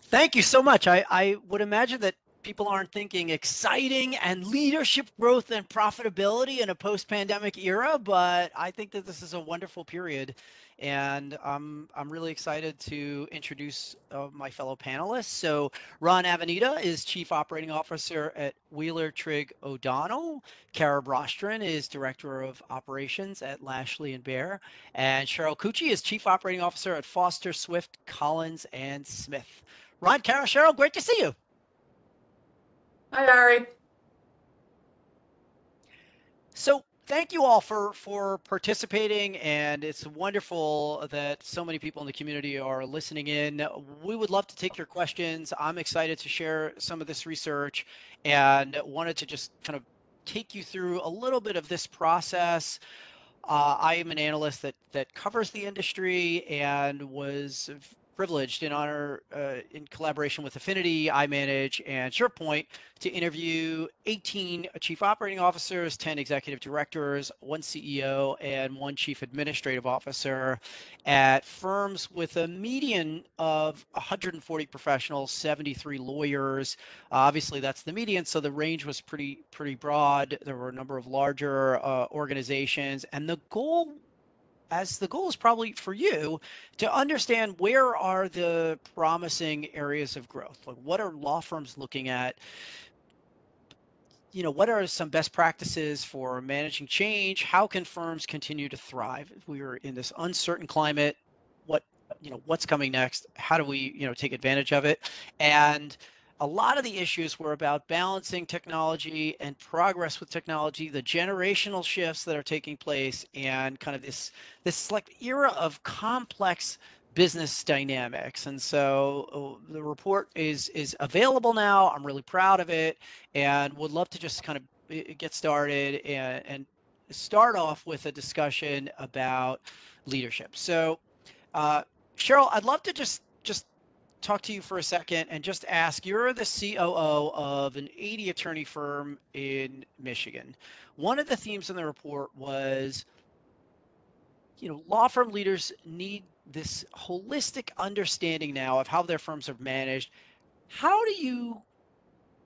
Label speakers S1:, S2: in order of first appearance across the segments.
S1: Thank you so much. I would imagine that people aren't thinking exciting and leadership growth and profitability in a post-pandemic era, but I think that this is a wonderful period. And I'm really excited to introduce my fellow panelists. So Ron Avenita is Chief Operating Officer at Wheeler Trigg O'Donnell. Kara Brostrom is Director of Operations at Lashley and Bear. And Cheryl Cucci is Chief Operating Officer at Foster Swift Collins and Smith. Ron, Kara, Cheryl, great to see you.
S2: Hi, Ari.
S1: So thank you all for participating, and it's wonderful that so many people in the community are listening in. We would love to take your questions. I'm excited to share some of this research and wanted to just kind of take you through a little bit of this process. I am an analyst that covers the industry and was privileged in honor in collaboration with Affinity, iManage, and SurePoint to interview 18 chief operating officers, 10 executive directors, one CEO, and one chief administrative officer at firms with a median of 140 professionals, 73 lawyers. Obviously, that's the median, so the range was pretty broad. There were a number of larger organizations, and the goal is probably for you to understand where are the promising areas of growth. Like, what are law firms looking at? What are some best practices for managing change? How can firms continue to thrive if we are in this uncertain climate? What, what's coming next? How do we, take advantage of it? And a lot of the issues were about balancing technology and progress with technology, the generational shifts that are taking place, and kind of this like era of complex business dynamics. And so the report is available now. I'm really proud of it and would love to just kind of get started and start off with a discussion about leadership. So, uh, Cheryl, I'd love to just talk to you for a second and just ask, you're the COO of an 80 attorney firm in Michigan. One of the themes in the report was, law firm leaders need this holistic understanding now of how their firms are managed. How do you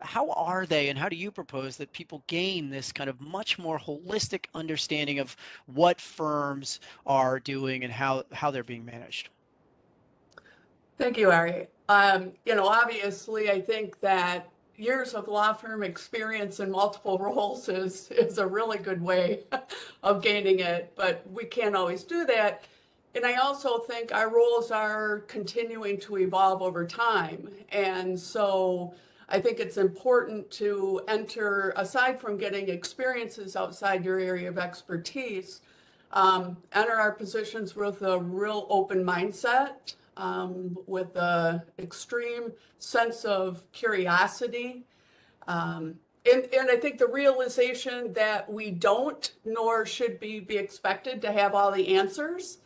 S1: how are they and how do you propose that people gain this kind of much more holistic understanding of what firms are doing and how they're being managed?
S2: Thank you, Ari. Obviously, I think that years of law firm experience in multiple roles is a really good way of gaining it, but we can't always do that. And I also think our roles are continuing to evolve over time. And so I think it's important to enter, aside from getting experiences outside your area of expertise, enter our positions with a real open mindset, with an extreme sense of curiosity. And I think the realization that we don't, nor should be expected to have all the answers.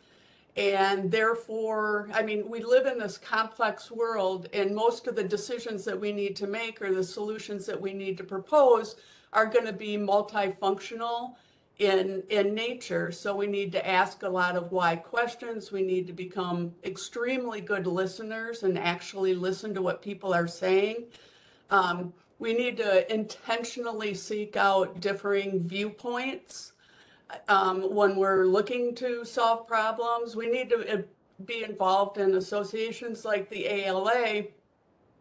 S2: And therefore, I mean, we live in this complex world, and most of the decisions that we need to make or the solutions that we need to propose are going to be multifunctional in nature. So we need to ask a lot of why questions. We need to become extremely good listeners and actually listen to what people are saying. We need to intentionally seek out differing viewpoints when we're looking to solve problems. We need to be involved in associations like the ALA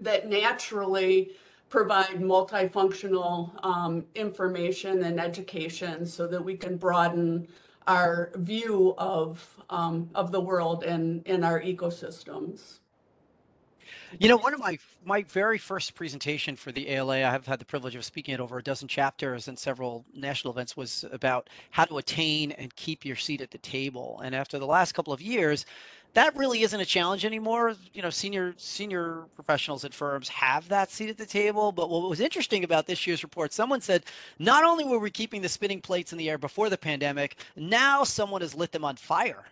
S2: that naturally provide multifunctional information and education so that we can broaden our view of the world and in our ecosystems.
S1: One of my very first presentation for the ALA, I have had the privilege of speaking at over a dozen chapters and several national events, was about how to attain and keep your seat at the table. And after the last couple of years, that really isn't a challenge anymore. Senior professionals at firms have that seat at the table. But what was interesting about this year's report, someone said, not only were we keeping the spinning plates in the air before the pandemic, now someone has lit them on fire.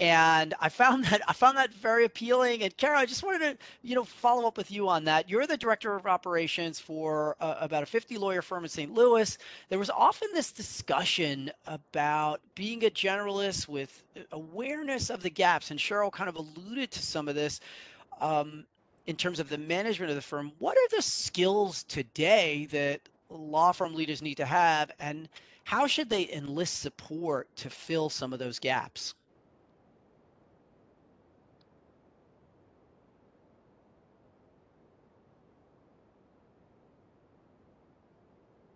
S1: And I found that very appealing. And Kara, I just wanted to, follow up with you on that. You're the director of operations for about a 50 lawyer firm in St. Louis. There was often this discussion about being a generalist with awareness of the gaps, and Cheryl kind of alluded to some of this. Um, in terms of the management of the firm, what are the skills today that law firm leaders need to have, and how should they enlist support to fill some of those gaps?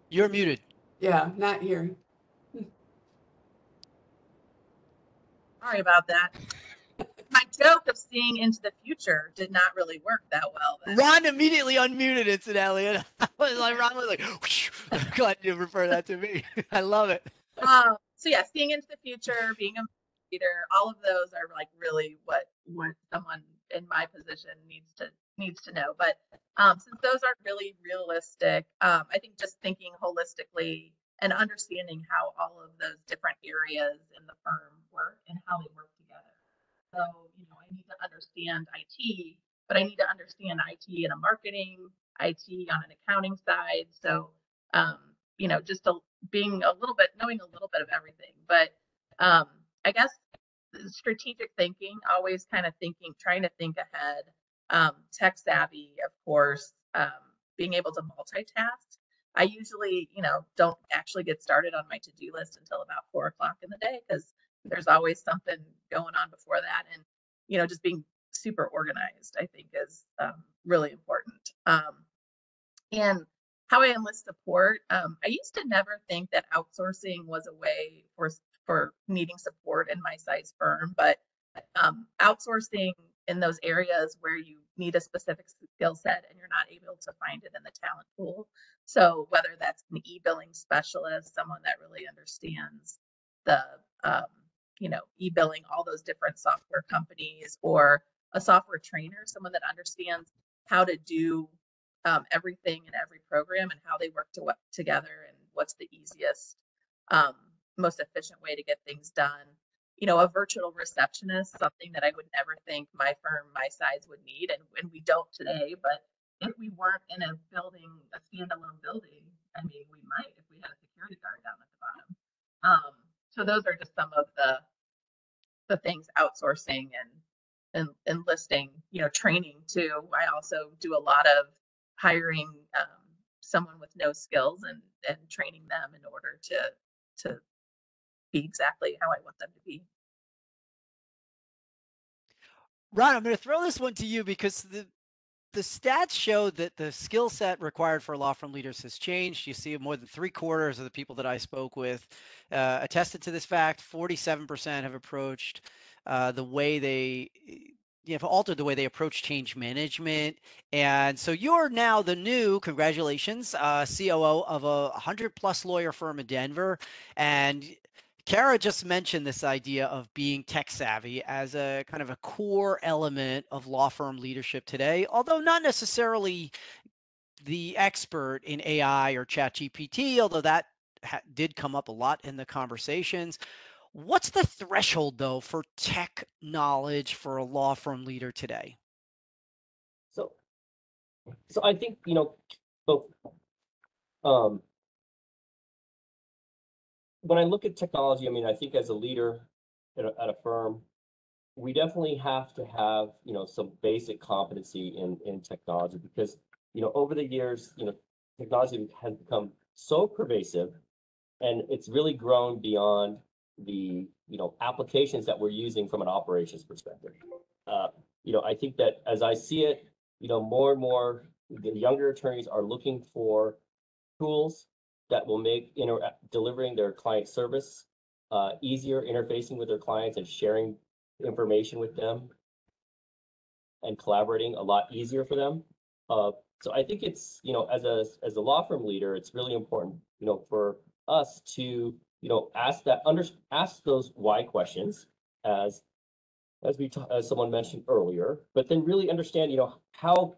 S1: You're muted.
S2: Yeah, not hearing.
S3: Sorry about that. My joke of seeing into the future did not really work that well.
S1: Ron immediately unmuted, incidentally. And Ron was like, whoosh. Glad you refer that to me. I love it.
S3: So yeah, seeing into the future, being a leader, all of those are like really what someone in my position needs to know. But since those are really realistic, I think just thinking holistically and understanding how all of those different areas in the firm work and how they work together. So, I need to understand IT, but I need to understand IT in a marketing, IT on an accounting side. So, just being a little bit, knowing a little bit of everything. But I guess strategic thinking, always kind of thinking, trying to think ahead, tech savvy, of course, being able to multitask. I usually, don't actually get started on my to-do list until about 4 o'clock in the day because there's always something going on before that. And, just being super organized, I think is really important. And how I enlist support, I used to never think that outsourcing was a way for needing support in my size firm, but outsourcing in those areas where you need a specific skill set and you're not able to find it in the talent pool. So whether that's an e-billing specialist, someone that really understands the e-billing, all those different software companies, or a software trainer, someone that understands how to do everything in every program and how they work together and what's the easiest, most efficient way to get things done. A virtual receptionist, something that I would never think my firm, my size would need, and we don't today. But if we weren't in a building, a standalone building, I mean, we might if we had a security guard down at the bottom. So those are just some of the things outsourcing and enlisting, training too. I also do a lot of hiring someone with no skills and training them in order to be exactly how I want them to be.
S1: Ron, I'm going to throw this one to you because the stats show that the skill set required for law firm leaders has changed. You see more than 3/4 of the people that I spoke with attested to this fact. 47% have approached the way they have altered the way they approach change management. And so you're now the new, congratulations, COO of a 100+ lawyer firm in Denver. And Kara just mentioned this idea of being tech savvy as a kind of a core element of law firm leadership today, although not necessarily the expert in AI or ChatGPT, although that did come up a lot in the conversations. What's the threshold, though, for tech knowledge for a law firm leader today?
S4: So I think, so, when I look at technology, I mean, I think as a leader at a firm, we definitely have to have, some basic competency in technology because, over the years, technology has become so pervasive and it's really grown beyond the, applications that we're using from an operations perspective. I think that as I see it, more and more the younger attorneys are looking for tools that will make delivering their client service easier, interfacing with their clients and sharing information with them and collaborating a lot easier for them. So I think it's, as a law firm leader, it's really important, for us to, ask those why questions as someone mentioned earlier, but then really understand, how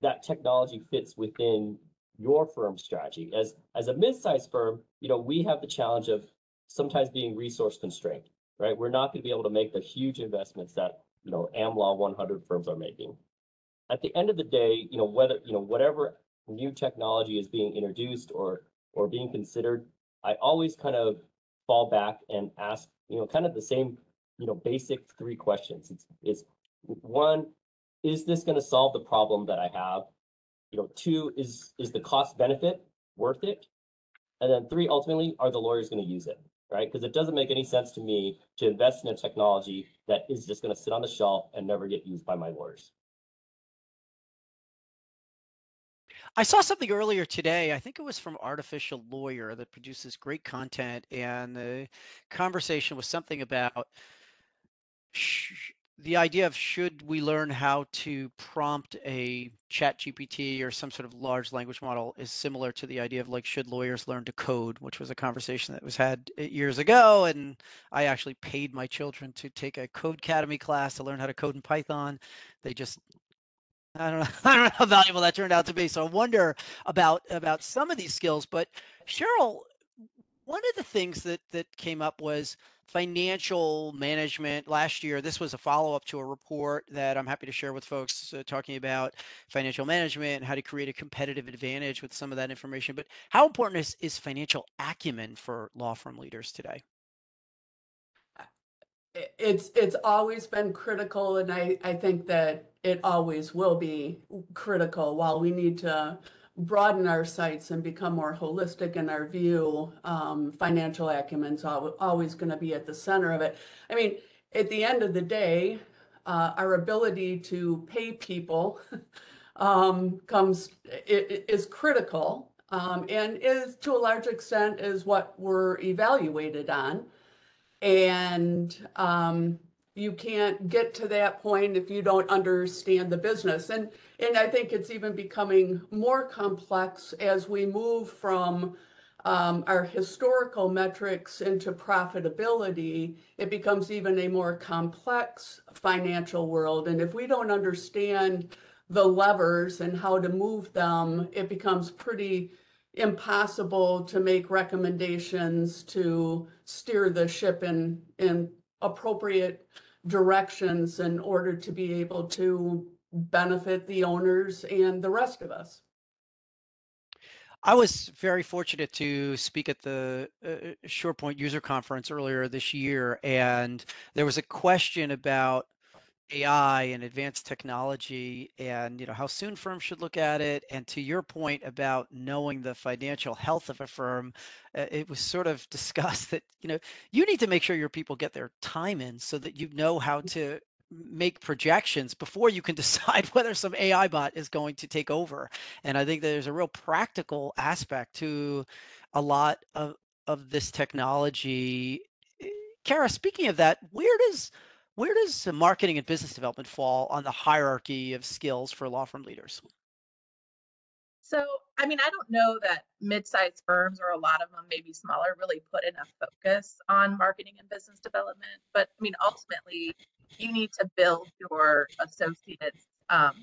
S4: that technology fits within your firm's strategy. As a mid-sized firm, we have the challenge of sometimes being resource constrained, right? We're not going to be able to make the huge investments that, AmLaw 100 firms are making. At the end of the day, whatever new technology is being introduced or being considered, I always kind of fall back and ask, kind of the same, basic 3 questions. It's one, is this going to solve the problem that I have? You know, 2, is the cost benefit worth it? And then 3, ultimately, are the lawyers going to use it, right? Because it doesn't make any sense to me to invest in a technology that is just going to sit on the shelf and never get used by my lawyers.
S1: I saw something earlier today. I think it was from Artificial Lawyer that produces great content, and the conversation was something about the idea of should we learn how to prompt a chat GPT or some sort of large language model is similar to the idea of like should lawyers learn to code, which was a conversation that was had years ago. And I actually paid my children to take a Code Academy class to learn how to code in Python. They just I don't know. I don't know how valuable that turned out to be. So I wonder about some of these skills. But Cheryl, one of the things that came up was financial management last year. This was a follow-up to a report that I'm happy to share with folks talking about financial management and how to create a competitive advantage with some of that information. But how important is financial acumen for law firm leaders today?
S2: It's always been critical, and I think that it always will be critical. While we need to broaden our sights and become more holistic in our view, financial acumen's always going to be at the center of it. I mean, at the end of the day, our ability to pay people is critical, and is to a large extent is what we're evaluated on. And you can't get to that point if you don't understand the business. And I think it's even becoming more complex as we move from our historical metrics into profitability. It becomes even a more complex financial world. And if we don't understand the levers and how to move them, it becomes pretty impossible to make recommendations to steer the ship in appropriate directions in order to be able to benefit the owners and the rest of us.
S1: I was very fortunate to speak at the SurePoint user conference earlier this year, and there was a question about AI and advanced technology and how soon firms should look at it. And to your point about knowing the financial health of a firm, it was sort of discussed that you need to make sure your people get their time in so that you know how to make projections before you can decide whether some AI bot is going to take over. And I think there's a real practical aspect to a lot of this technology. Kara, speaking of that, where does marketing and business development fall on the hierarchy of skills for law firm leaders?
S3: So, I mean, I don't know that mid-sized firms or a lot of them, maybe smaller, really put enough focus on marketing and business development. But I mean, ultimately, you need to build your associates up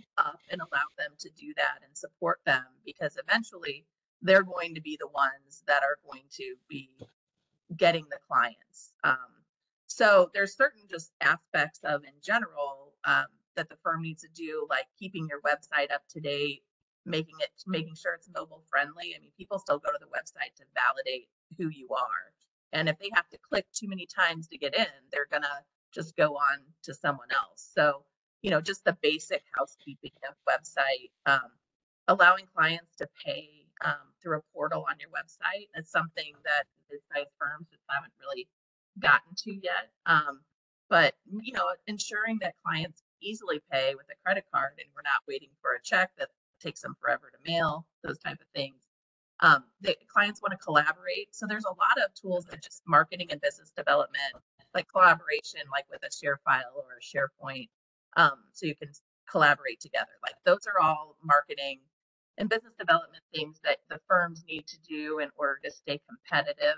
S3: and allow them to do that and support them, because eventually they're going to be the ones that are going to be getting the clients. So there's certain just aspects of in general that the firm needs to do, like keeping your website up to date, making sure it's mobile friendly. I mean, people still go to the website to validate who you are. And if they have to click too many times to get in, they're gonna just go on to someone else. So, just the basic housekeeping of website, allowing clients to pay through a portal on your website is something that mid-sized firms just haven't really gotten to yet. But ensuring that clients easily pay with a credit card and we're not waiting for a check that takes them forever to mail, those type of things. The clients want to collaborate. So there's a lot of tools that just marketing and business development, like collaboration, like with a share file or a SharePoint, so you can collaborate together. Like those are all marketing and business development things that the firms need to do in order to stay competitive.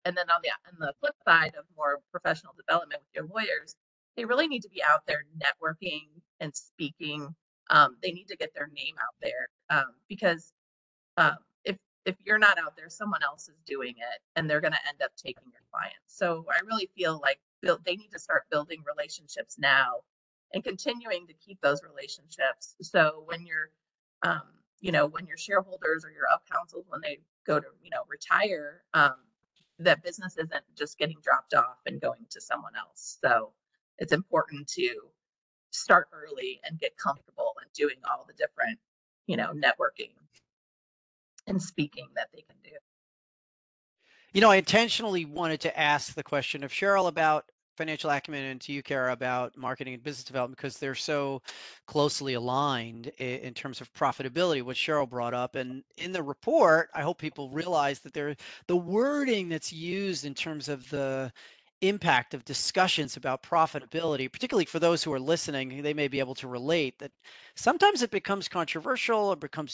S3: And then on the flip side of more professional development with your lawyers, they really need to be out there networking and speaking. They need to get their name out there, because if you're not out there, someone else is doing it, and they're going to end up taking your clients. So I really feel like they need to start building relationships now and continuing to keep those relationships. So when when your shareholders or your up counsels, when they go to retire, that business isn't just getting dropped off and going to someone else. So it's important to start early and get comfortable and doing all the different, networking and speaking that they can do.
S1: I intentionally wanted to ask the question of Cheryl about financial acumen and to you, Kara, about marketing and business development, because they're so closely aligned in terms of profitability, what Cheryl brought up. And in the report, I hope people realize that the wording that's used in terms of the impact of discussions about profitability, particularly for those who are listening, they may be able to relate that sometimes it becomes controversial, become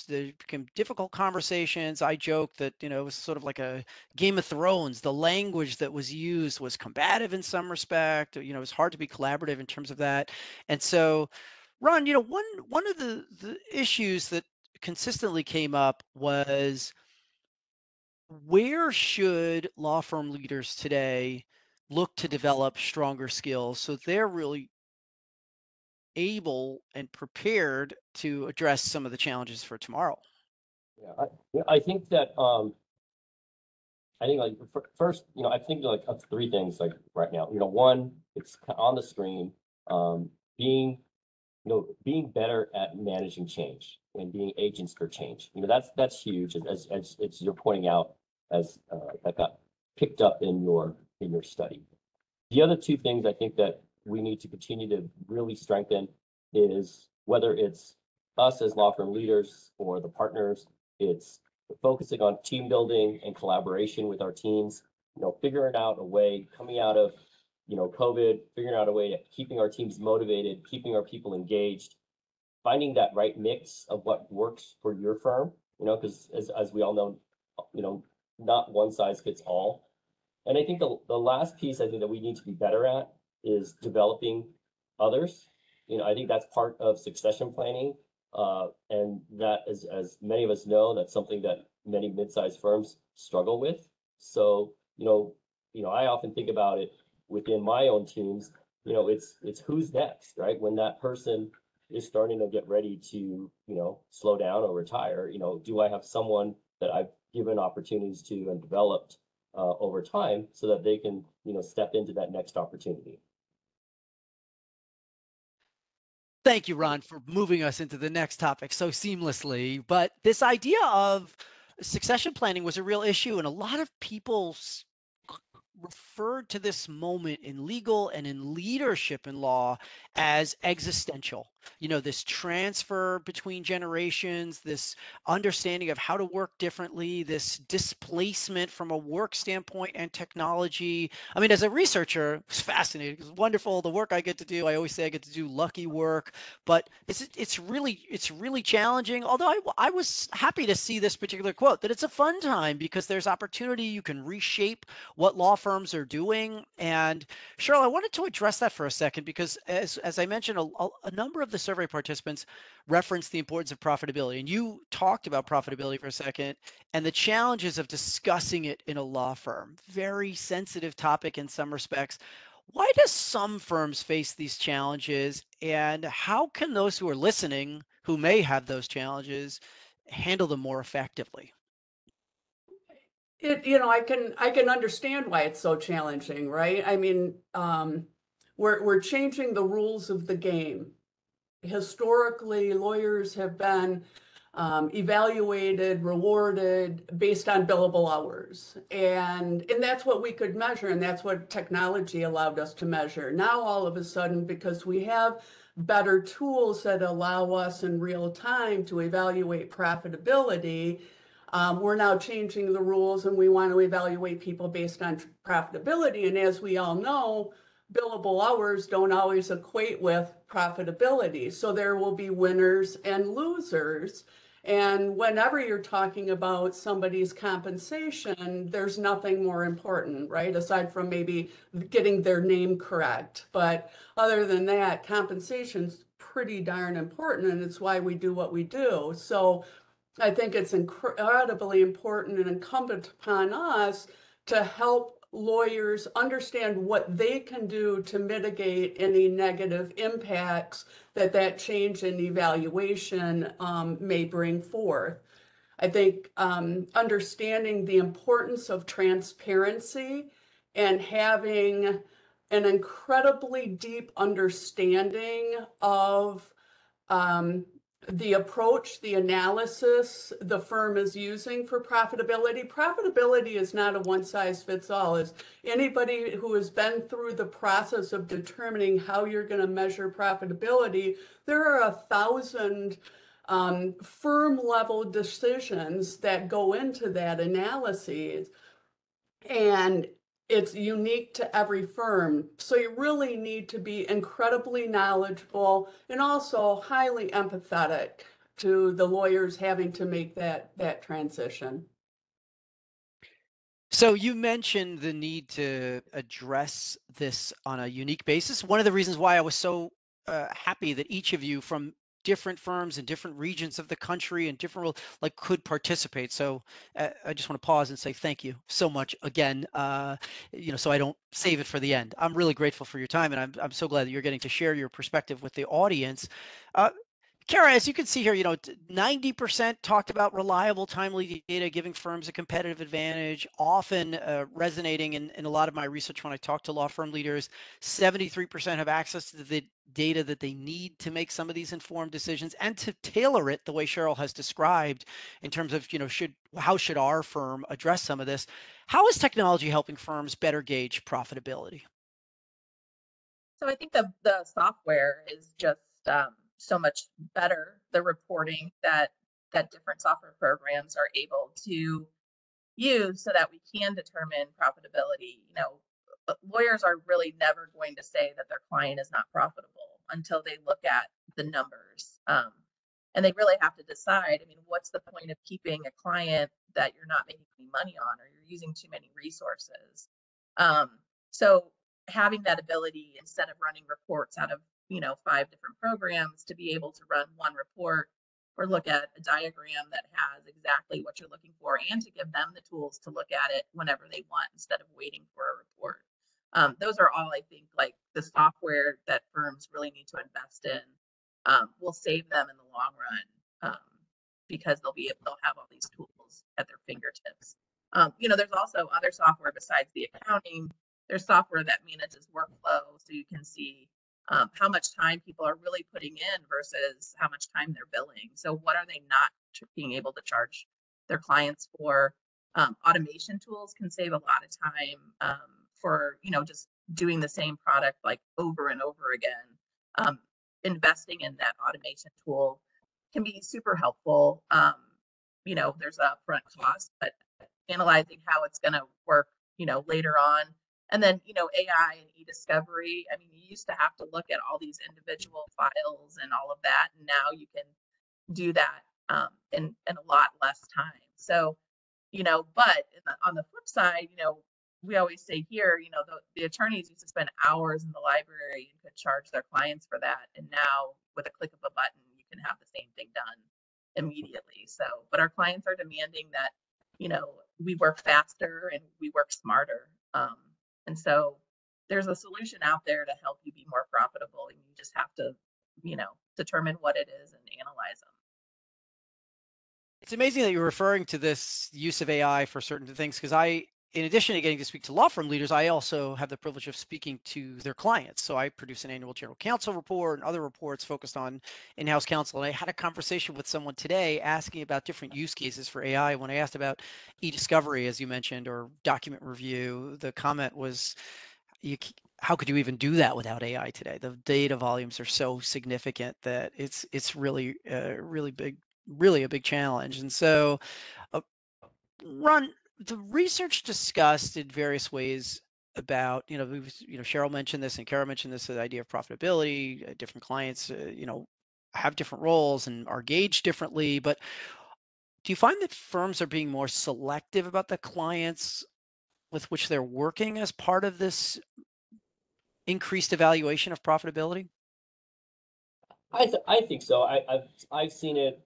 S1: difficult conversations. I joke that, it was sort of like a Game of Thrones. The language that was used was combative in some respect. It was hard to be collaborative in terms of that. And so, Ron, one of the issues that consistently came up was, where should law firm leaders today look to develop stronger skills so they're really able and prepared to address some of the challenges for tomorrow?
S4: I think that like first, I think like of three things like right now. One, it's on the screen, being being better at managing change and being agents for change. That's huge, as you're pointing out, as that got picked up in your study. The other two things I think that we need to continue to really strengthen is, whether it's us as law firm leaders or the partners, it's focusing on team building and collaboration with our teams, figuring out a way coming out of COVID, figuring out a way to keeping our teams motivated, keeping our people engaged, finding that right mix of what works for your firm, because as we all know, not one size fits all. And I think the last piece I think that we need to be better at is developing others. I think that's part of succession planning. And that, as many of us know, that's something that many mid-sized firms struggle with. So, I often think about it within my own teams. It's who's next, right? When that person is starting to get ready to, slow down or retire, do I have someone that I've given opportunities to and developed over time so that they can, step into that next opportunity?
S1: Thank you, Ron, for moving us into the next topic so seamlessly. But this idea of succession planning was a real issue, and a lot of people referred to this moment in legal and in leadership in law as existential. This transfer between generations, this understanding of how to work differently, this displacement from a work standpoint and technology. I mean, as a researcher, it's fascinating. It's wonderful the work I get to do. I always say I get to do lucky work, but it's really challenging. Although I was happy to see this particular quote, that it's a fun time because there's opportunity. You can reshape what law firms are doing. And Cheryl, I wanted to address that for a second, because as I mentioned, a number of the survey participants referenced the importance of profitability. And you talked about profitability for a second and the challenges of discussing it in a law firm. Very sensitive topic in some respects. Why do some firms face these challenges, and how can those who are listening who may have those challenges handle them more effectively?
S2: I can understand why it's so challenging, right? I mean, we're changing the rules of the game. Historically, lawyers have been evaluated, rewarded based on billable hours, and that's what we could measure, and that's what technology allowed us to measure. Now, all of a sudden, because we have better tools that allow us in real time to evaluate profitability, we're now changing the rules, and we want to evaluate people based on profitability. And as we all know, billable hours don't always equate with profitability. So there will be winners and losers. And whenever you're talking about somebody's compensation, there's nothing more important, right? Aside from maybe getting their name correct. But other than that, compensation's pretty darn important, and it's why we do what we do. So I think it's incredibly important and incumbent upon us to help lawyers understand what they can do to mitigate any negative impacts that change in evaluation may bring forth. I think understanding the importance of transparency and having an incredibly deep understanding of the approach, the analysis the firm is using for profitability. Profitability is not a one size fits all. As anybody who has been through the process of determining how you're going to measure profitability, there are 1,000 firm level decisions that go into that analysis. And it's unique to every firm. So you really need to be incredibly knowledgeable and also highly empathetic to the lawyers having to make that transition.
S1: So you mentioned the need to address this on a unique basis. One of the reasons why I was so happy that each of you from different firms in different regions of the country and different like could participate. So I just want to pause and say thank you so much again. So I don't save it for the end. I'm really grateful for your time, and I'm so glad that you're getting to share your perspective with the audience. Kara, as you can see here, 90% talked about reliable, timely data giving firms a competitive advantage, often resonating in a lot of my research when I talk to law firm leaders. 73% have access to the data that they need to make some of these informed decisions and to tailor it the way Cheryl has described in terms of, how should our firm address some of this? How is technology helping firms better gauge profitability?
S3: So I think the software is just so much better. The reporting that different software programs are able to use so that we can determine profitability. Lawyers are really never going to say that their client is not profitable until they look at the numbers. And they really have to decide, what's the point of keeping a client that you're not making any money on, or you're using too many resources? So having that ability, instead of running reports out of 5 different programs, to be able to run one report or look at a diagram that has exactly what you're looking for, and to give them the tools to look at it whenever they want instead of waiting for a report. Those are all, I think, like the software that firms really need to invest in will save them in the long run, because they'll have all these tools at their fingertips. There's also other software besides the accounting. There's software that manages workflow, so you can see how much time people are really putting in versus how much time they're billing. So what are they not being able to charge their clients for? Automation tools can save a lot of time for just doing the same product like over and over again. Investing in that automation tool can be super helpful. There's a upfront cost, but analyzing how it's going to work, later on. And then, AI and e-discovery. You used to have to look at all these individual files and all of that, and now you can do that in a lot less time. So, but on the flip side, we always say here, the attorneys used to spend hours in the library and could charge their clients for that. And now with a click of a button, you can have the same thing done immediately. So, but our clients are demanding that, we work faster and we work smarter. And so there's a solution out there to help you be more profitable, and you just have to, determine what it is and analyze them.
S1: It's amazing that you're referring to this use of AI for certain things, because in addition to getting to speak to law firm leaders, I also have the privilege of speaking to their clients. So I produce an annual general counsel report and other reports focused on in-house counsel. And I had a conversation with someone today asking about different use cases for AI. When I asked about e-discovery, as you mentioned, or document review, the comment was, how could you even do that without AI today? The data volumes are so significant that it's really really a big challenge. And so, Ron, the research discussed in various ways about, Cheryl mentioned this and Kara mentioned this, the idea of profitability. Different clients, have different roles and are gauged differently. But do you find that firms are being more selective about the clients with which they're working as part of this increased evaluation of profitability?
S4: I think so. I've seen it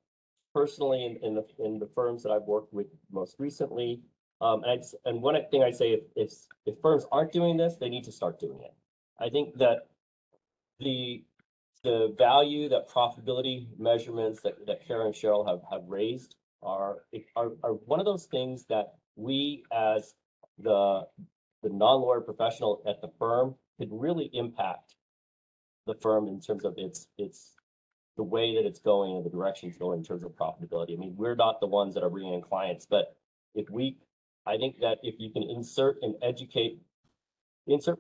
S4: personally in the firms that I've worked with most recently. And one thing I say, if firms aren't doing this, they need to start doing it. I think that the value that profitability measurements that Kara and Cheryl have raised are one of those things that we, as the non-lawyer professional at the firm, could really impact the firm in terms of its the way that it's going and the direction it's going in terms of profitability. I mean, we're not the ones that are bringing in clients, but I think that if you can insert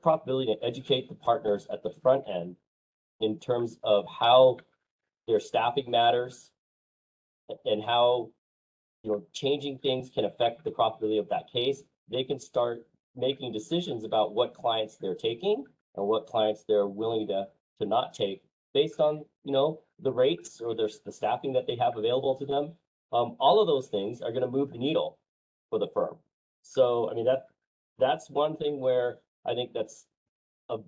S4: profitability and educate the partners at the front end in terms of how their staffing matters and how, changing things can affect the profitability of that case, they can start making decisions about what clients they're taking and what clients they're willing to not take based on, the rates or the staffing that they have available to them. All of those things are going to move the needle for the firm. So, I mean, that's one thing where I think that's the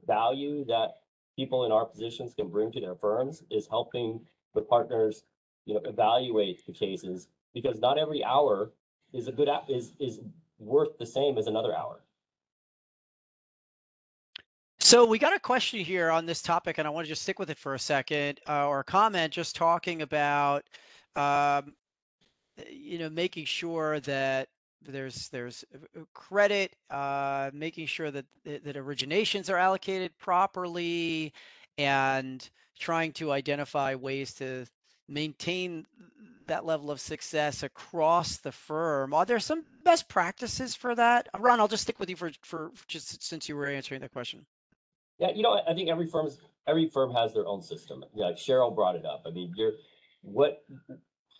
S4: value that people in our positions can bring to their firms is helping the partners, evaluate the cases, because not every hour is is worth the same as another hour.
S1: So we got a question here on this topic, and I want to just stick with it for a second, or a comment just talking about, um, making sure that there's credit, making sure that originations are allocated properly, and trying to identify ways to maintain that level of success across the firm. Are there some best practices for that? Ron, I'll just stick with you for just since you were answering that question.
S4: Yeah, I think every firm has their own system. Yeah, like Cheryl brought it up. I mean,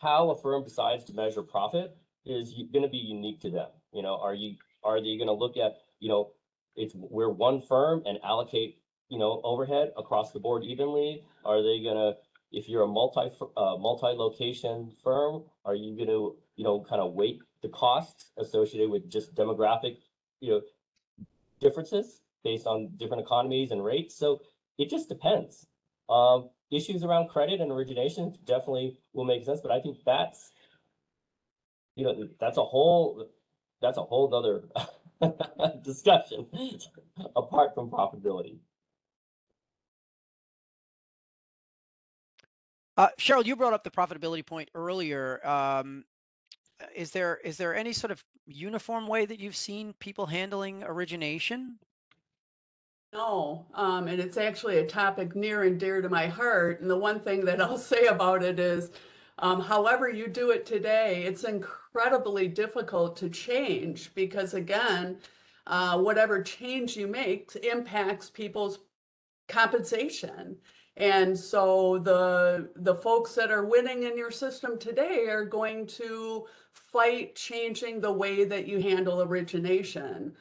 S4: how a firm decides to measure profit is going to be unique to them. Are they going to look at, we're one firm and allocate, overhead across the board evenly? Are they going to, if you're a multi-location firm, are you going to, kind of weight the costs associated with just demographic, differences based on different economies and rates? So it just depends. Issues around credit and origination definitely will make sense, but I think that's a whole other discussion apart from profitability.
S1: Cheryl, you brought up the profitability point earlier. Is there any sort of uniform way that you've seen people handling origination?
S2: No, and it's actually a topic near and dear to my heart. And the one thing that I'll say about it is, however you do it today, it's incredibly difficult to change because, again, whatever change you make impacts people's compensation. And so the folks that are winning in your system today are going to fight changing the way that you handle origination.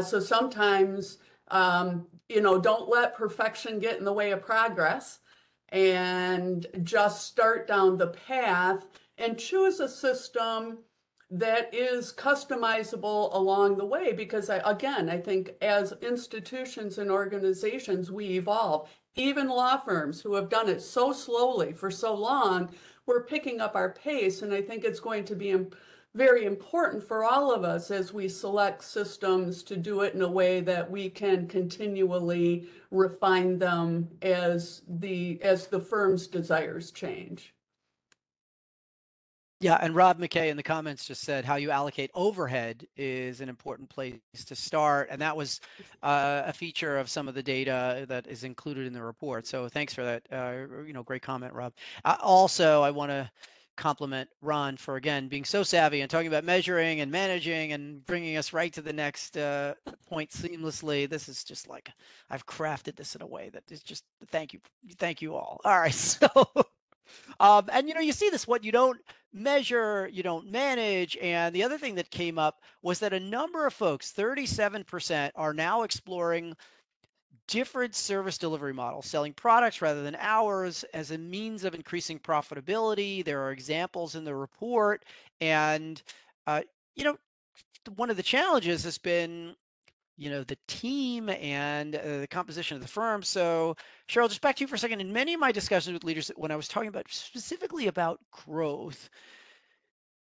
S2: So sometimes, don't let perfection get in the way of progress, and just start down the path and choose a system that is customizable along the way. Because I think as institutions and organizations, we evolve. Even law firms who have done it so slowly for so long, we're picking up our pace. And I think it's going to be very important for all of us as we select systems to do it in a way that we can continually refine them as the firm's desires change.
S1: Yeah, and Rob McKay in the comments just said how you allocate overhead is an important place to start, and that was a feature of some of the data that is included in the report. So thanks for that, great comment, Rob. Also, I want to compliment Ron for, again, being so savvy and talking about measuring and managing and bringing us right to the next point seamlessly. This is just like, I've crafted this in a way that is just, thank you all. All right, so... and you see this, what you don't measure, you don't manage. And the other thing that came up was that a number of folks, 37%, are now exploring different service delivery models, selling products rather than hours as a means of increasing profitability. There are examples in the report. And, one of the challenges has been the team and the composition of the firm. So Cheryl, just back to you for a second. In many of my discussions with leaders, when I was talking about specifically about growth,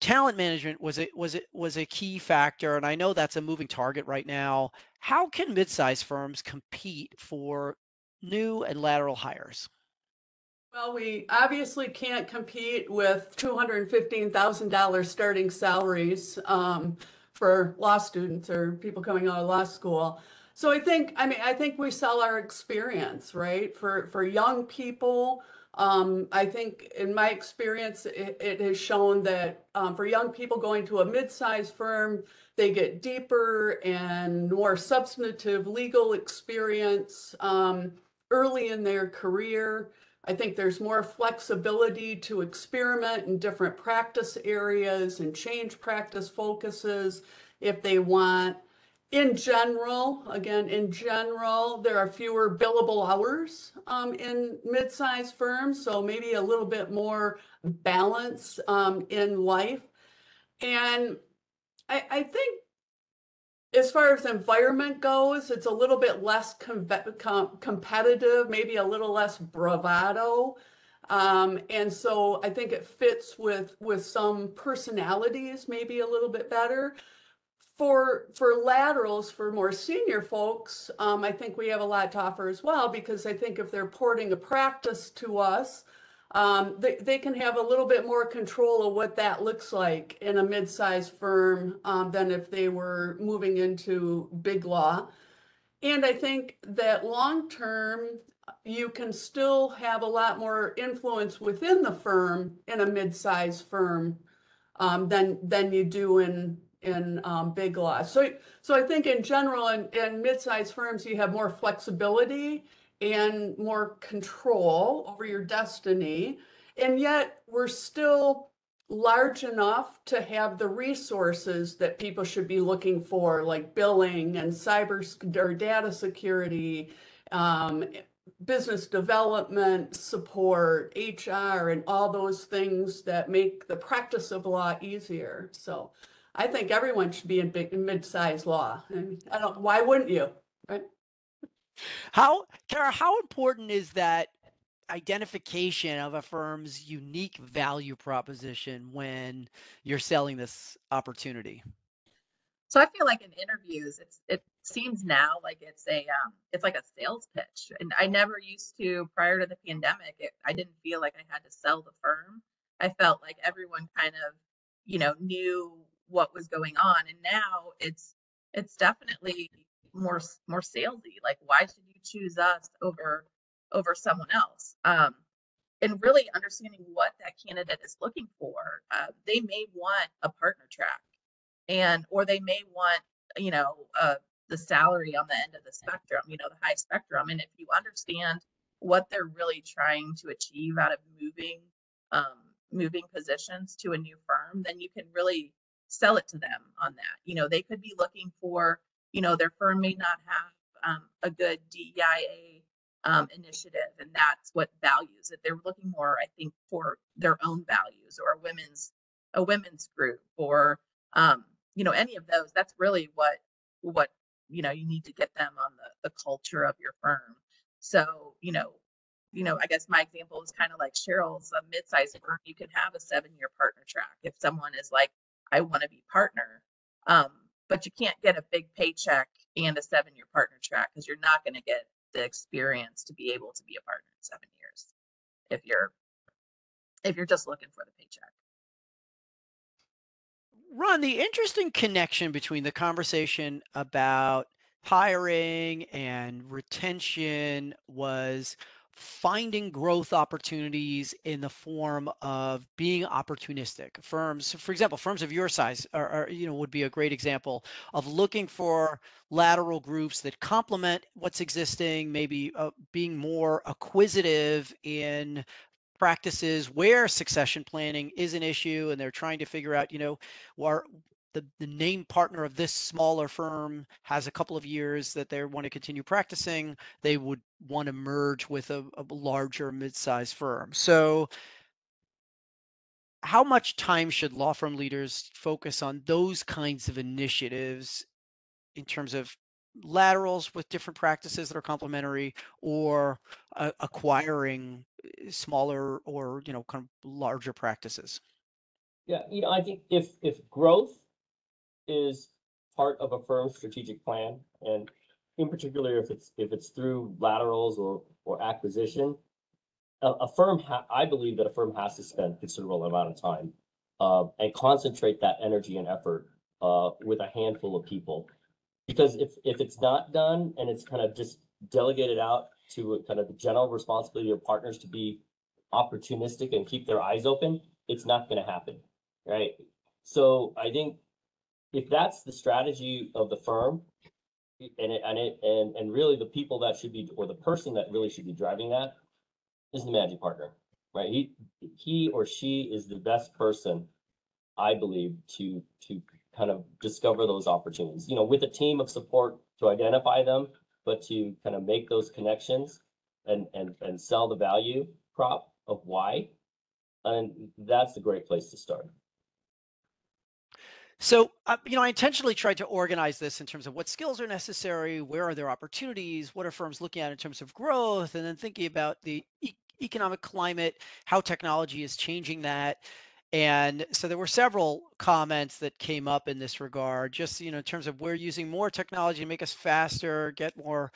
S1: talent management was a key factor. And I know that's a moving target right now. How can mid-sized firms compete for new and lateral hires?
S2: Well, we obviously can't compete with $215,000 starting salaries for law students or people coming out of law school. So I think we sell our experience, right? For young people, I think in my experience, it has shown that for young people going to a mid-sized firm, they get deeper and more substantive legal experience early in their career. I think there's more flexibility to experiment in different practice areas and change practice focuses if they want. In general, again, in general, there are fewer billable hours in mid-sized firms, so maybe a little bit more balance in life. And I think as far as environment goes, it's a little bit less competitive, maybe a little less bravado. And so I think it fits with some personalities maybe a little bit better. For laterals, for more senior folks, I think we have a lot to offer as well, because I think if they're porting a practice to us, they can have a little bit more control of what that looks like in a mid-sized firm than if they were moving into big law. And I think that long term, you can still have a lot more influence within the firm in a mid-sized firm than you do in big law. So I think in general, in mid-sized firms, you have more flexibility and more control over your destiny, and yet we're still large enough to have the resources that people should be looking for, like billing and cyber or data security, business development support, HR, and all those things that make the practice of law easier. So I think everyone should be in mid-sized law. And I don't, why wouldn't you? Right?
S1: Kara, how important is that identification of a firm's unique value proposition when you're selling this opportunity?
S3: So I feel like in interviews, it seems now like it's like a sales pitch, and I never used to prior to the pandemic. I didn't feel like I had to sell the firm. I felt like everyone kind of, knew what was going on, and now it's definitely more salesy. Like, why should you choose us over someone else? And really understanding what that candidate is looking for. They may want a partner track, or they may want, you know the salary on the end of the spectrum, the high spectrum. And if you understand what they're really trying to achieve out of moving positions to a new firm, then you can really sell it to them on that. They could be looking for, their firm may not have a good DEIA initiative, and that's what values that they're looking more, I think, for their own values, or a women's group, or any of those. That's really what you need to get them on the culture of your firm. So I guess my example is kind of like Cheryl's. A mid-sized firm, you can have a 7-year partner track if someone is like, I want to be partner, but you can't get a big paycheck and a 7-year partner track, because you're not going to get the experience to be able to be a partner in 7 years if you're just looking for the paycheck.
S1: Ron, the interesting connection between the conversation about hiring and retention was finding growth opportunities in the form of being opportunistic. Firms, for example, firms of your size would be a great example of looking for lateral groups that complement what's existing, maybe being more acquisitive in practices where succession planning is an issue, and they're trying to figure out, where the name partner of this smaller firm has a couple of years that they want to continue practicing. They would want to merge with a larger mid-sized firm. So how much time should law firm leaders focus on those kinds of initiatives in terms of laterals with different practices that are complementary, or acquiring smaller or kind of larger practices?
S4: Yeah, I think if growth is part of a firm's strategic plan, and in particular if it's through laterals or acquisition, a firm I believe that a firm has to spend considerable amount of time and concentrate that energy and effort with a handful of people. Because if it's not done and it's kind of just delegated out to kind of the general responsibility of partners to be opportunistic and keep their eyes open, it's not going to happen, right? So I think if that's the strategy of the firm, and really the people that should be, or the person that really should be driving that is the managing partner, right? He or she is the best person, I believe, to kind of discover those opportunities, with a team of support to identify them, but to kind of make those connections and sell the value prop of why. And that's a great place to start.
S1: So, I intentionally tried to organize this in terms of what skills are necessary, where are there opportunities, what are firms looking at in terms of growth, and then thinking about the economic climate, how technology is changing that. And so there were several comments that came up in this regard, just, in terms of we're using more technology to make us faster, get more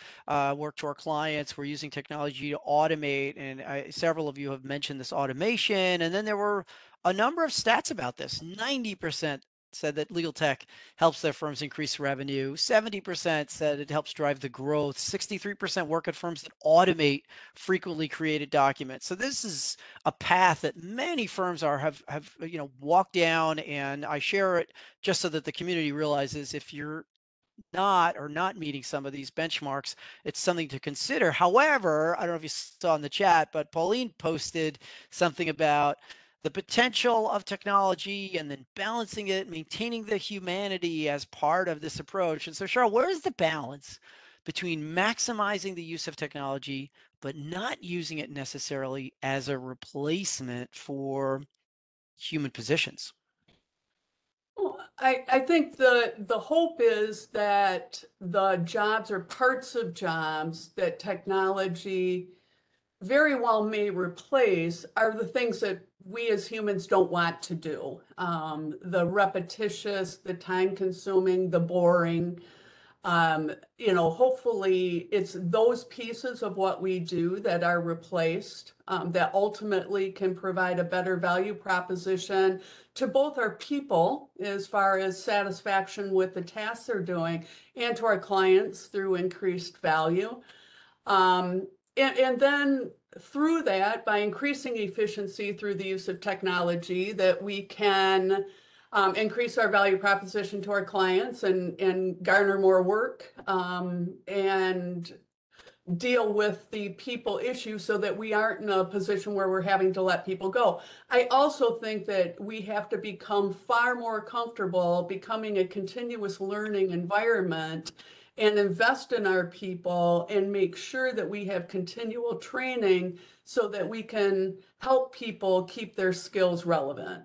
S1: work to our clients. We're using technology to automate. And several of you have mentioned this automation. And then there were a number of stats about this. 90% said that legal tech helps their firms increase revenue. 70% said it helps drive the growth. 63% work at firms that automate frequently created documents. So this is a path that many firms have walked down, and I share it just so that the community realizes if you're not meeting some of these benchmarks, it's something to consider. However, I don't know if you saw in the chat, but Pauline posted something about the potential of technology and then balancing it, maintaining the humanity as part of this approach. And so, Cheryl, where is the balance between maximizing the use of technology, but not using it necessarily as a replacement for human positions?
S2: Well, I think the hope is that the jobs or parts of jobs that technology very well may replace are the things that we as humans don't want to do. The repetitious, the time consuming, the boring. Hopefully it's those pieces of what we do that are replaced, that ultimately can provide a better value proposition to both our people as far as satisfaction with the tasks they're doing and to our clients through increased value. And then through that, by increasing efficiency through the use of technology, that we can increase our value proposition to our clients and garner more work, and deal with the people issue so that we aren't in a position where we're having to let people go. I also think that we have to become far more comfortable becoming a continuous learning environment and invest in our people and make sure that we have continual training so that we can help people keep their skills relevant.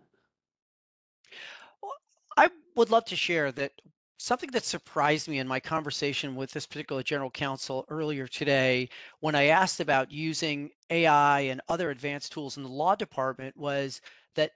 S1: Well, I would love to share that something that surprised me in my conversation with this particular general counsel earlier today, when I asked about using AI and other advanced tools in the law department, was that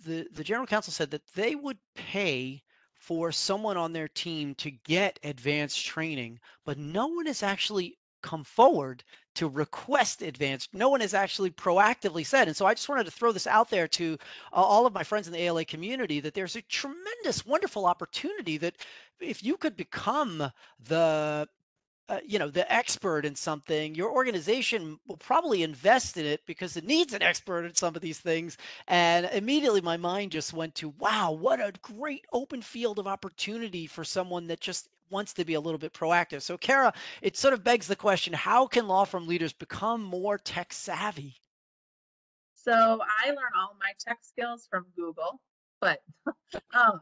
S1: the general counsel said that they would pay for someone on their team to get advanced training, but no one has actually come forward to request advanced. No one has actually proactively said. And so I just wanted to throw this out there to all of my friends in the ALA community, that there's a tremendous, wonderful opportunity that if you could become the the expert in something, your organization will probably invest in it because it needs an expert in some of these things. And immediately my mind just went to, wow, what a great open field of opportunity for someone that just wants to be a little bit proactive. So Kara, it sort of begs the question, how can law firm leaders become more tech savvy?
S3: So I learned all my tech skills from Google, but um,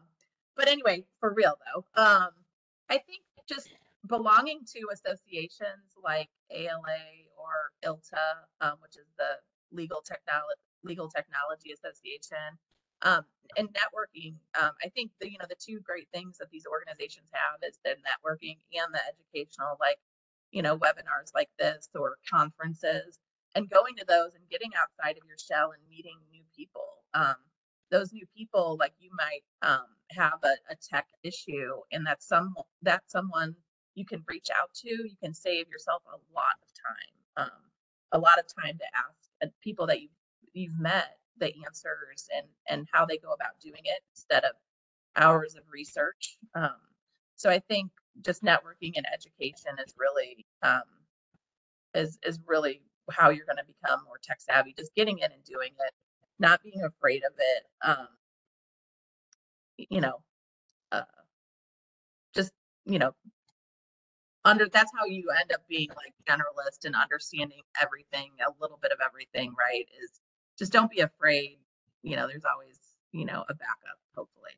S3: but anyway, for real though, I think just belonging to associations like ALA or ILTA, which is the Legal Technology Association, and networking. I think the two great things that these organizations have is the networking and the educational, like webinars like this or conferences, and going to those and getting outside of your shell and meeting new people. Those new people, like you might have a tech issue, and that's someone you can reach out to. You can save yourself a lot of time to ask people that you've met the answers and how they go about doing it instead of hours of research. So I think just networking and education is really is really how you're going to become more tech savvy. Just getting in and doing it, not being afraid of it. You know, uh, just you know, that's how you end up being like generalist and understanding everything, a little bit of everything, right? Is just don't be afraid. There's always a backup, hopefully.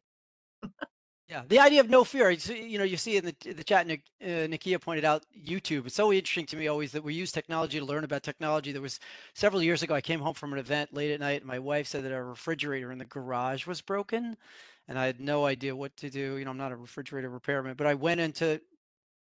S1: Yeah, the idea of no fear. You see in the chat, Nakia pointed out YouTube. It's so interesting to me always that we use technology to learn about technology. There was several years ago, I came home from an event late at night, and my wife said that our refrigerator in the garage was broken, and I had no idea what to do. I'm not a refrigerator repairman, but I went into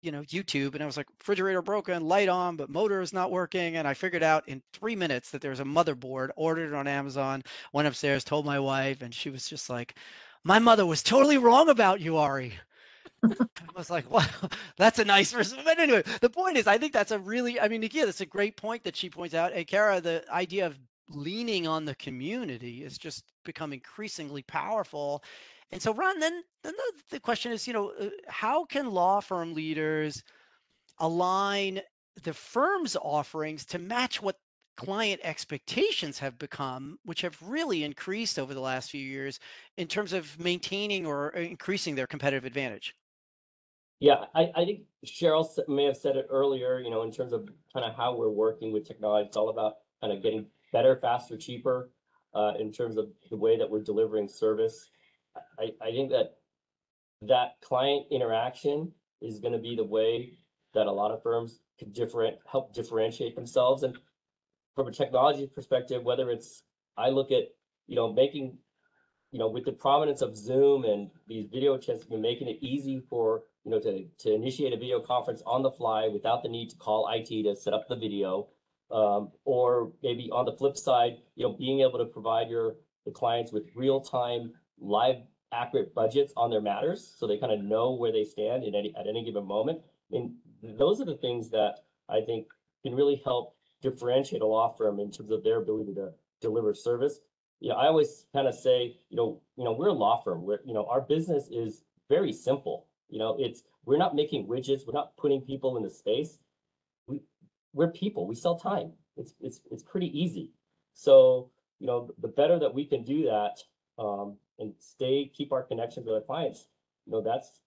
S1: YouTube, and I was like, refrigerator broken, light on, but motor is not working. And I figured out in 3 minutes that there's a motherboard, ordered it on Amazon, went upstairs, told my wife, and she was just like, my mother was totally wrong about you, Ari. I was like, well, that's a nice response. But anyway, the point is, I think that's Nikia, that's a great point that she points out. And Kara, the idea of leaning on the community is just become increasingly powerful. And so, Ron, then the question is, how can law firm leaders align the firm's offerings to match what client expectations have become, which have really increased over the last few years in terms of maintaining or increasing their competitive advantage?
S4: Yeah, I think Cheryl may have said it earlier, in terms of kind of how we're working with technology. It's all about kind of getting better, faster, cheaper, in terms of the way that we're delivering service. I think that client interaction is going to be the way that a lot of firms could help differentiate themselves. And from a technology perspective, whether it's, I look at, making, with the prominence of Zoom and these video chats, making it easy for, to initiate a video conference on the fly without the need to call IT to set up the video. Or maybe on the flip side, being able to provide the clients with real-time, live, accurate budgets on their matters, so they kind of know where they stand at any given moment. And those are the things that I think can really help differentiate a law firm in terms of their ability to deliver service. I always kind of say, we're a law firm. Our business is very simple. We're not making widgets. We're not putting people into space. We're people. We sell time. It's pretty easy. So, the better that we can do that, and keep our connections with our clients,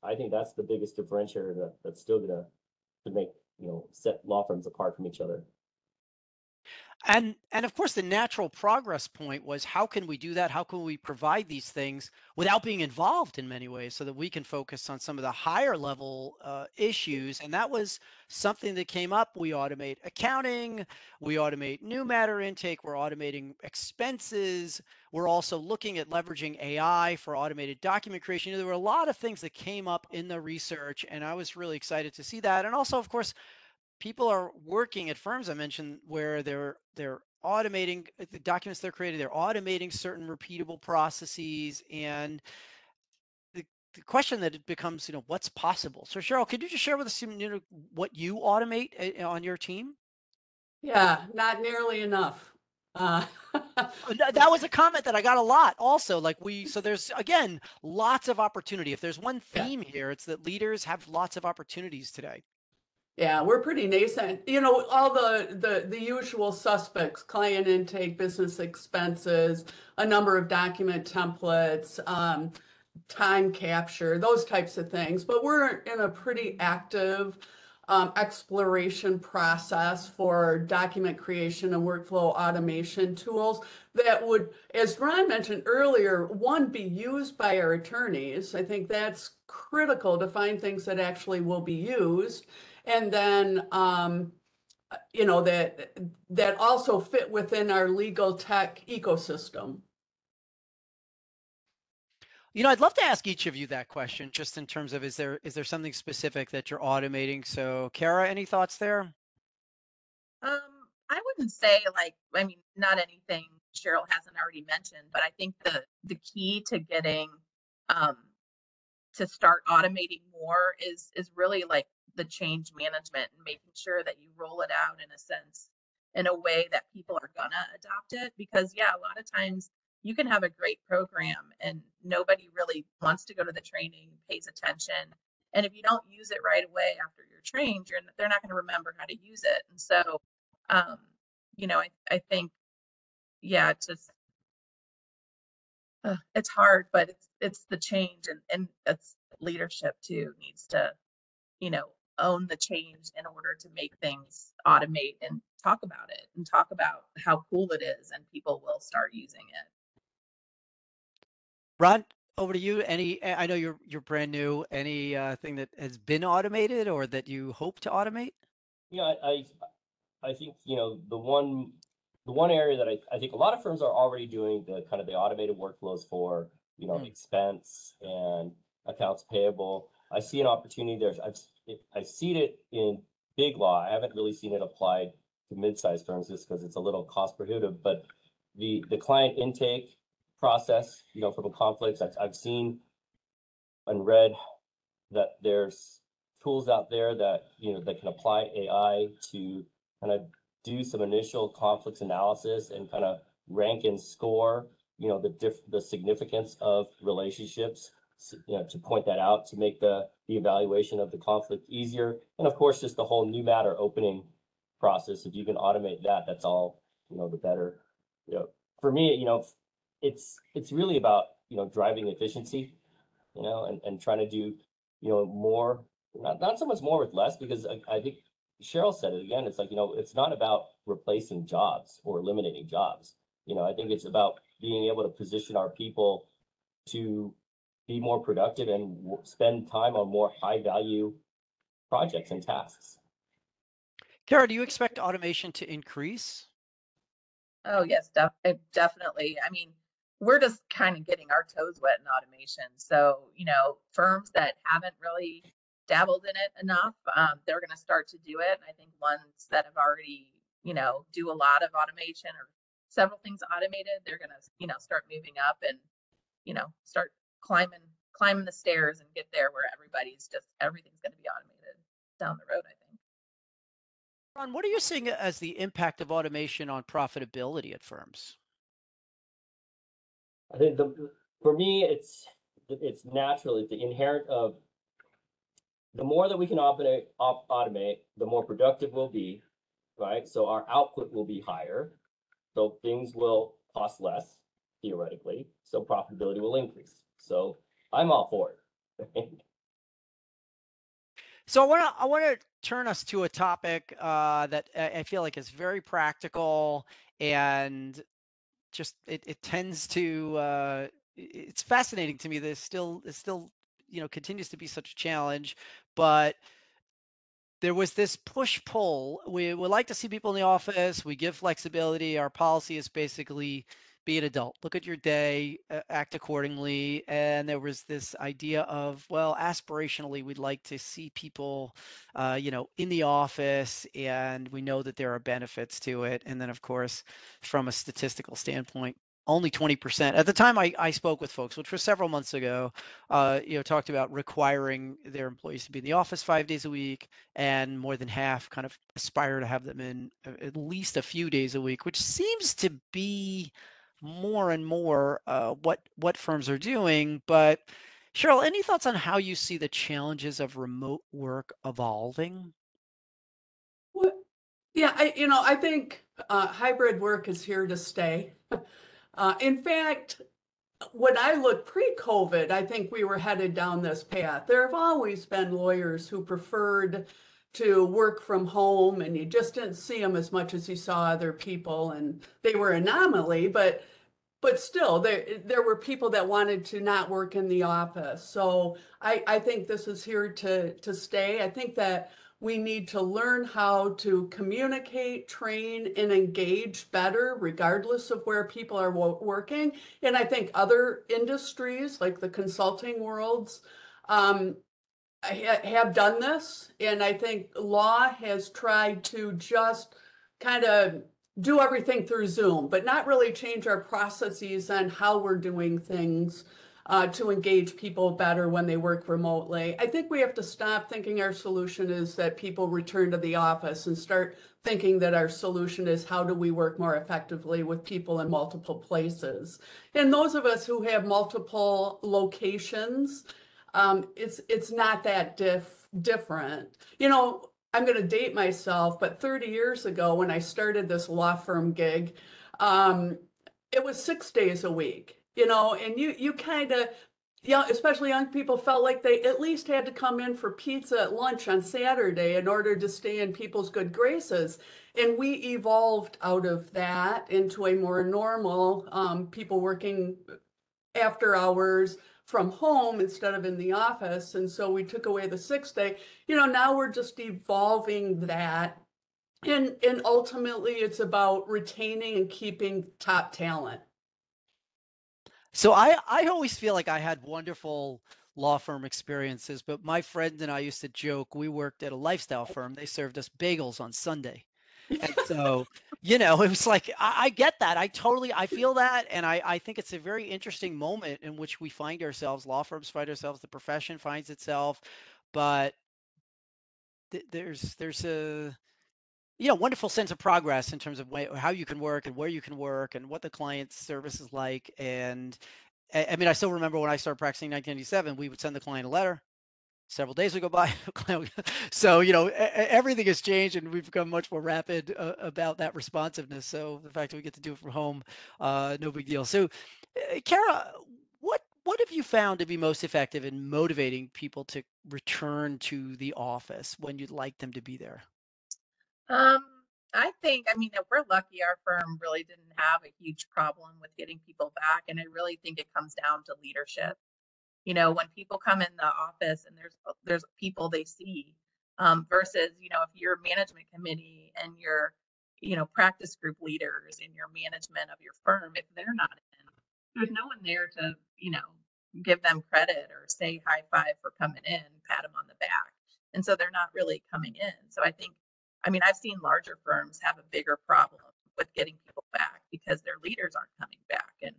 S4: I think that's the biggest differentiator that's still gonna make, set law firms apart from each other.
S1: And of course, the natural progress point was, how can we do that? How can we provide these things without being involved in many ways, so that we can focus on some of the higher level issues? And that was something that came up. We automate accounting, we automate new matter intake, we're automating expenses. We're also looking at leveraging AI for automated document creation. There were a lot of things that came up in the research, and I was really excited to see that. And also, of course, people are working at firms I mentioned where they're automating the documents they're creating, they're automating certain repeatable processes, and the question that it becomes, what's possible. So Cheryl, could you just share with us what you automate on your team?
S2: Yeah, not nearly enough.
S1: That was a comment that I got a lot also. So there's, again, lots of opportunity. If there's one theme here, it's that leaders have lots of opportunities today.
S2: Yeah, we're pretty nascent. All the usual suspects: client intake, business expenses, a number of document templates, time capture, those types of things. But we're in a pretty active exploration process for document creation and workflow automation tools that would, as Ron mentioned earlier, one, be used by our attorneys. I think that's critical, to find things that actually will be used. And then, that also fit within our legal tech ecosystem.
S1: I'd love to ask each of you that question, just in terms of, is there something specific that you're automating? So Kara, any thoughts there?
S3: I wouldn't say not anything Cheryl hasn't already mentioned, but I think the key to getting to start automating more is really like the change management, and making sure that you roll it out in a way that people are gonna adopt it. Because a lot of times you can have a great program and nobody really wants to go to the training, pays attention. And if you don't use it right away after you're trained, they're not going to remember how to use it. And so, you know, I think, yeah, it's just, it's hard, but it's the change, and it's leadership too needs to, you know, own the change in order to make things automate and talk about it and talk about how cool it is, and people will start using it.
S1: Ron, over to you. I know you're brand new. Any thing that has been automated or that you hope to automate?
S4: Yeah, I think, you know, the one area that I think a lot of firms are already doing the kind of the automated workflows for, you know, expense and accounts payable. I see an opportunity there. I've seen it in big law. I haven't really seen it applied to mid-sized firms just because it's a little cost prohibitive, but the client intake process, you know, from conflicts, I've seen and read that there's tools out there that, you know, that can apply AI to kind of do some initial conflicts analysis and kind of rank and score, you know, the significance of relationships, you know, to point that out, to make the evaluation of the conflict easier. And of course, just the whole new matter opening process. If you can automate that, that's all, you know, the better. You know, for me, you know, it's really about, you know, driving efficiency, you know, and trying to do, you know, more, not so much more with less, because I think Cheryl said it again. It's like, you know, it's not about replacing jobs or eliminating jobs. You know, I think it's about being able to position our people to be more productive and spend time on more high value projects and tasks.
S1: Kara, do you expect automation to increase?
S3: Oh yes, definitely. I mean, we're just kind of getting our toes wet in automation. So, you know, firms that haven't really dabbled in it enough, they're going to start to do it. And I think ones that have already, you know, do a lot of automation or several things automated, they're going to, you know, start moving up and, you know, start climbing the stairs and get there where everything's going to be automated down the road, I think.
S1: Ron, what are you seeing as the impact of automation on profitability at firms?
S4: I think for me, it's naturally the inherent of the more that we can automate, the more productive we'll be, right? So our output will be higher. So things will cost less, theoretically. So profitability will increase. So I'm all for it.
S1: So I want to turn us to a topic that I feel like is very practical, and just it tends to it's fascinating to me that it still you know continues to be such a challenge, but there was this push-pull. We would like to see people in the office. We give flexibility. Our policy is basically be an adult. Look at your day, act accordingly. And there was this idea of, well, aspirationally, we'd like to see people, you know, in the office, and we know that there are benefits to it. And then, of course, from a statistical standpoint, only 20%. At the time I spoke with folks, which was several months ago, you know, talked about requiring their employees to be in the office 5 days a week, and more than half kind of aspire to have them in at least a few days a week, which seems to be more and more what firms are doing. But Cheryl, any thoughts on how you see the challenges of remote work evolving?
S2: Well, yeah, I think hybrid work is here to stay. In fact, when I look pre-COVID, I think we were headed down this path. There have always been lawyers who preferred to work from home, and you just didn't see them as much as you saw other people, and they were an anomaly, but still, there were people that wanted to not work in the office. So I think this is here to stay. I think that we need to learn how to communicate, train, and engage better, regardless of where people are working. And I think other industries, like the consulting worlds, have done this. And I think law has tried to just kind of do everything through Zoom, but not really change our processes on how we're doing things to engage people better when they work remotely. I think we have to stop thinking our solution is that people return to the office and start thinking that our solution is how do we work more effectively with people in multiple places. And those of us who have multiple locations, it's not that different. You know, I'm going to date myself, but 30 years ago when I started this law firm gig, um, it was 6 days a week. You know, and you kind of, yeah, especially young people felt like they at least had to come in for pizza at lunch on Saturday in order to stay in people's good graces. And we evolved out of that into a more normal, people working after hours from home instead of in the office. And so we took away the 6 day. You know, now we're just evolving that. And ultimately it's about retaining and keeping top talent.
S1: So I always feel like I had wonderful law firm experiences, but my friend and I used to joke, we worked at a lifestyle firm. They served us bagels on Sunday. And so, it was like, I get that. I feel that. And I think it's a very interesting moment in which we find ourselves, law firms find ourselves, the profession finds itself. But there's a, wonderful sense of progress in terms of how you can work and where you can work and what the client's service is like. And I mean, I still remember when I started practicing in 1997, we would send the client a letter. Several days would go by. So, everything has changed and we've become much more rapid about that responsiveness. So the fact that we get to do it from home, no big deal. So, Kara, what have you found to be most effective in motivating people to return to the office when you'd like them to be there?
S3: Um, I think, I mean, we're lucky our firm really didn't have a huge problem with getting people back. And I really think it comes down to leadership. When people come in the office and there's people they see, versus, if you're management committee and your practice group leaders and your management of your firm, if they're not in, there's no one there to, give them credit or say high five for coming in, pat them on the back. And so they're not really coming in. So I mean, I've seen larger firms have a bigger problem with getting people back because their leaders aren't coming back. And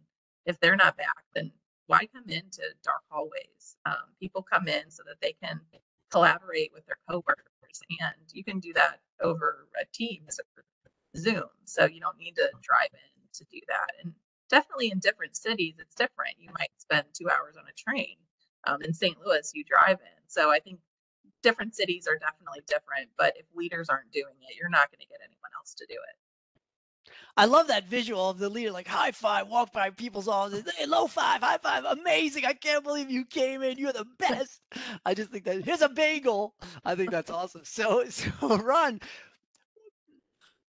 S3: if they're not back, then why come into dark hallways? People come in so that they can collaborate with their coworkers, and you can do that over a Teams or Zoom. So you don't need to drive in to do that. And definitely in different cities, it's different. You might spend 2 hours on a train. In St. Louis, you drive in. So I think different cities are definitely different. But if leaders aren't doing it, you're not going to get anyone else to do it.
S1: I love that visual of the leader, like high five, walk by people's offices, hey, low five, high five, amazing. I can't believe you came in. You're the best. I just think that here's a bagel. I think that's awesome. So Ron,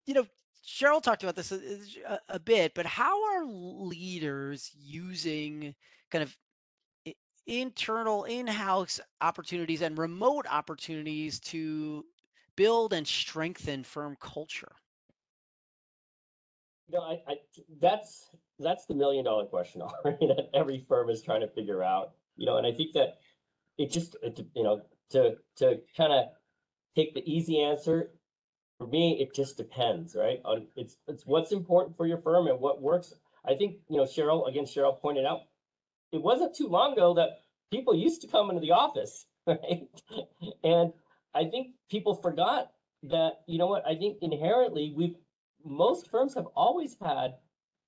S1: you know, Cheryl talked about this a bit, but how are leaders using kind of internal in-house opportunities and remote opportunities to build and strengthen firm culture?
S4: That's the $1 million question already that every firm is trying to figure out. And I think that to kind of take the easy answer, for me, it just depends, right? It's what's important for your firm and what works. I think, Cheryl pointed out, it wasn't too long ago that people used to come into the office, right? And I think people forgot that, I think inherently most firms have always had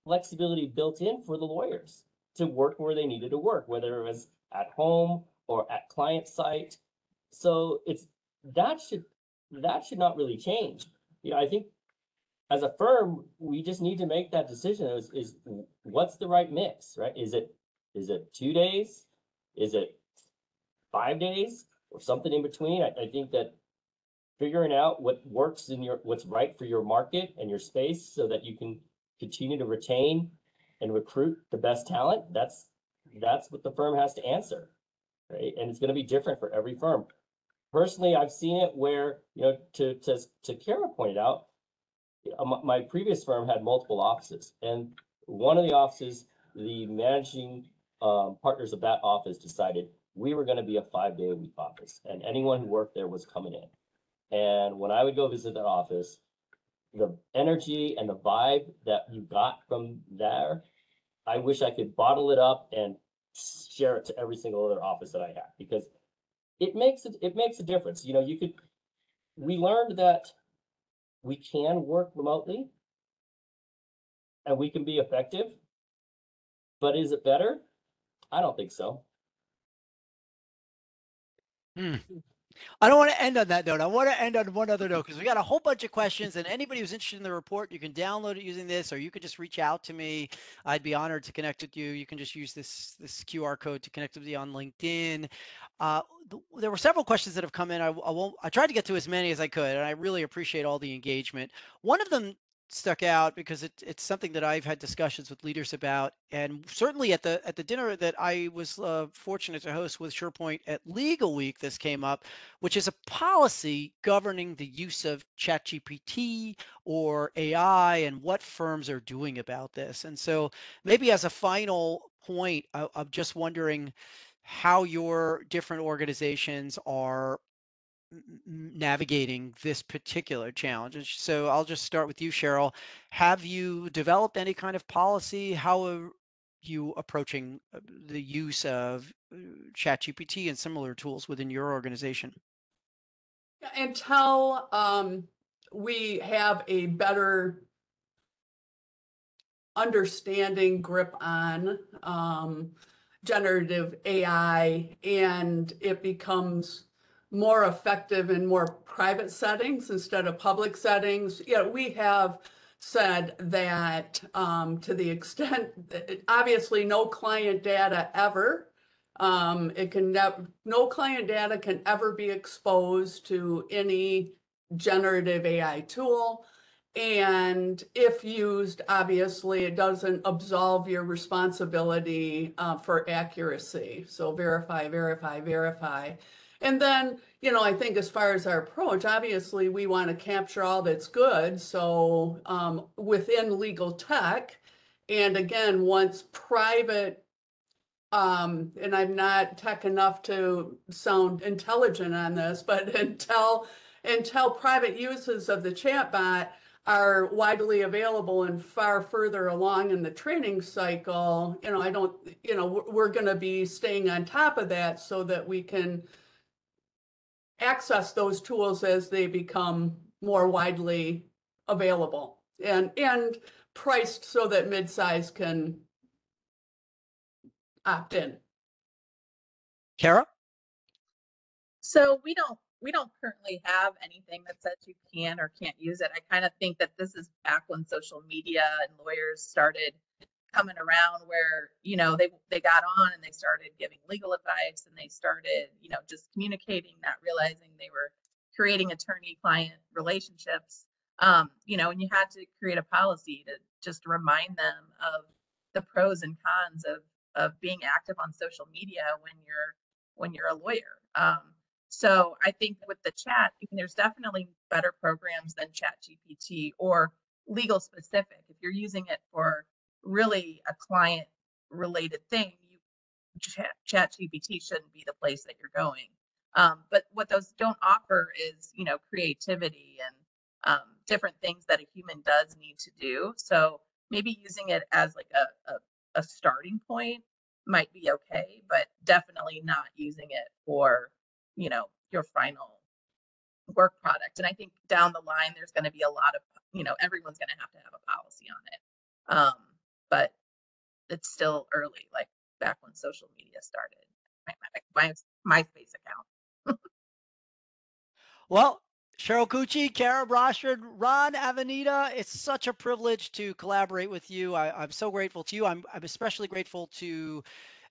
S4: flexibility built in for the lawyers to work where they needed to work, whether it was at home or at client site. So that should not really change. I think as a firm, we just need to make that decision is what's the right mix, right? Is it 2 days? Is it 5 days or something in between? I think that figuring out what works what's right for your market and your space so that you can continue to retain and recruit the best talent, that's what the firm has to answer, right? And it's going to be different for every firm. Personally, I've seen it where, to Kara pointed out, my previous firm had multiple offices, and one of the offices, the managing partners of that office decided we were going to be a 5-day-a-week office, and anyone who worked there was coming in. And when I would go visit that office, the energy and the vibe that you got from there, I wish I could bottle it up and share it to every single other office that I have, because it makes a difference. We learned that we can work remotely and we can be effective, but is it better? I don't think so.
S1: I don't want to end on that note. I want to end on one other note because we got a whole bunch of questions, and anybody who's interested in the report, you can download it using this, or you could just reach out to me. I'd be honored to connect with you. You can just use this QR code to connect with me on LinkedIn. There were several questions that have come in. I tried to get to as many as I could, and I really appreciate all the engagement. One of them stuck out because it's something that I've had discussions with leaders about, and certainly at the dinner that I was fortunate to host with SurePoint at Legal Week, this came up, which is a policy governing the use of ChatGPT or AI and what firms are doing about this. And so maybe as a final point, I'm just wondering how your different organizations are navigating this particular challenge. And so I'll just start with you, Cheryl. Have you developed any kind of policy? How are you approaching the use of ChatGPT and similar tools within your organization?
S2: Until we have a better understanding, grip on generative AI, and it becomes more effective in more private settings instead of public settings. We have said that to the extent that obviously no client data ever, no client data can ever be exposed to any generative AI tool. And if used, obviously, it doesn't absolve your responsibility for accuracy. So verify, verify, verify. And then, I think as far as our approach, obviously, we want to capture all that's good. So within legal tech, and again, once private, and I'm not tech enough to sound intelligent on this, but until private uses of the chatbot are widely available and far further along in the training cycle, we're going to be staying on top of that so that we can access those tools as they become more widely available and priced so that midsize can opt in.
S1: Kara?
S3: So we don't currently have anything that says you can or can't use it. I kind of think that this is back when social media and lawyers started coming around, where they got on and they started giving legal advice, and they started just communicating, not realizing they were creating attorney-client relationships. And you had to create a policy to just remind them of the pros and cons of being active on social media when you're a lawyer. So I think with the chat, there's definitely better programs than ChatGPT or legal specific. If you're using it for really a client related thing, ChatGPT shouldn't be the place that you're going. But what those don't offer is, creativity and different things that a human does need to do. So maybe using it as like a starting point might be okay, but definitely not using it for, your final work product. And I think down the line, there's going to be a lot of, everyone's going to have a policy on it. But it's still early, like back when social media started. My MySpace account.
S1: Well, Cheryl Cucci, Kara Broshard, Ron Avenida, it's such a privilege to collaborate with you. I'm so grateful to you. I'm especially grateful to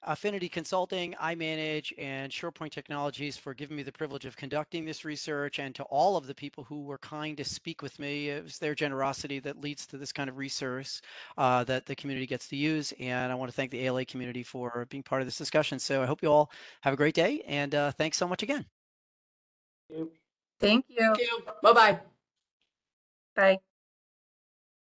S1: Affinity Consulting, iManage, and SurePoint Technologies for giving me the privilege of conducting this research, and to all of the people who were kind to speak with me. It was their generosity that leads to this kind of resource that the community gets to use. And I want to thank the ALA community for being part of this discussion. So I hope you all have a great day, and thanks so much again.
S3: Thank you.
S2: Thank you. Bye-bye.
S3: Bye.